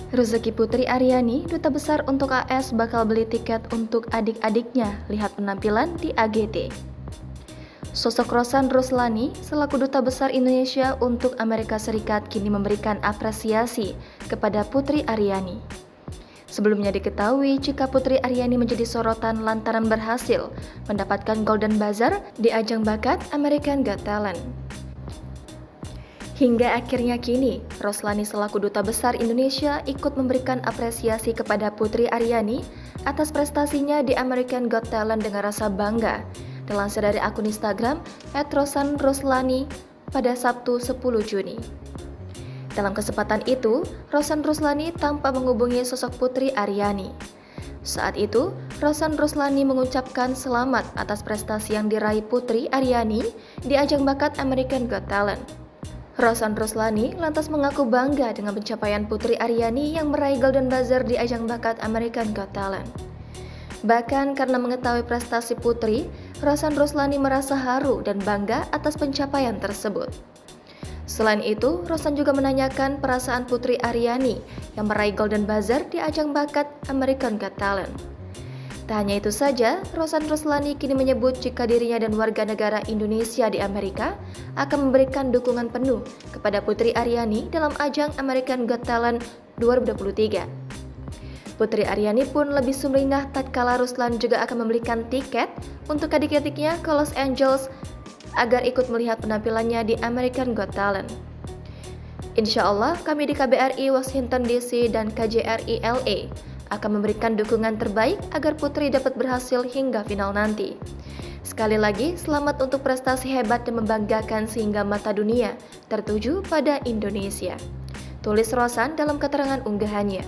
Rezeki Putri Aryani, duta besar untuk AS bakal beli tiket untuk adik-adiknya, lihat penampilan di AGT. Sosok Rosan Roslani, selaku duta besar Indonesia untuk Amerika Serikat, kini memberikan apresiasi kepada Putri Aryani. Sebelumnya diketahui jika Putri Aryani menjadi sorotan lantaran berhasil mendapatkan Golden Buzzer di ajang bakat American Got Talent. Hingga akhirnya kini, Roslani selaku duta besar Indonesia ikut memberikan apresiasi kepada Putri Aryani atas prestasinya di American Got Talent dengan rasa bangga. Dilansir dari akun Instagram @rosanroslani pada Sabtu 10 Juni. Dalam kesempatan itu, Rosan Roslani tampak menghubungi sosok Putri Aryani. Saat itu, Rosan Roslani mengucapkan selamat atas prestasi yang diraih Putri Aryani di ajang bakat American Got Talent. Rosan Roslani lantas mengaku bangga dengan pencapaian Putri Aryani yang meraih Golden Buzzer di ajang bakat American Got Talent. Bahkan karena mengetahui prestasi Putri, Rosan Roslani merasa haru dan bangga atas pencapaian tersebut. Selain itu, Rosan juga menanyakan perasaan Putri Aryani yang meraih Golden Buzzer di ajang bakat American Got Talent. Tak hanya itu saja, Rosan Roslani kini menyebut jika dirinya dan warga negara Indonesia di Amerika akan memberikan dukungan penuh kepada Putri Aryani dalam ajang American Got Talent 2023. Putri Aryani pun lebih sumringah tatkala Ruslan juga akan membelikan tiket untuk adik-adiknya ke Los Angeles agar ikut melihat penampilannya di American Got Talent. Insya Allah kami di KBRI Washington DC dan KJRI LA akan memberikan dukungan terbaik agar Putri dapat berhasil hingga final nanti. Sekali lagi, selamat untuk prestasi hebat dan membanggakan sehingga mata dunia tertuju pada Indonesia. Tulis Rosan dalam keterangan unggahannya.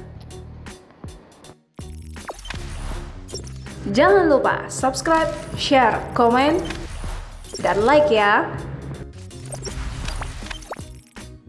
Jangan lupa subscribe, share, komen, dan like ya!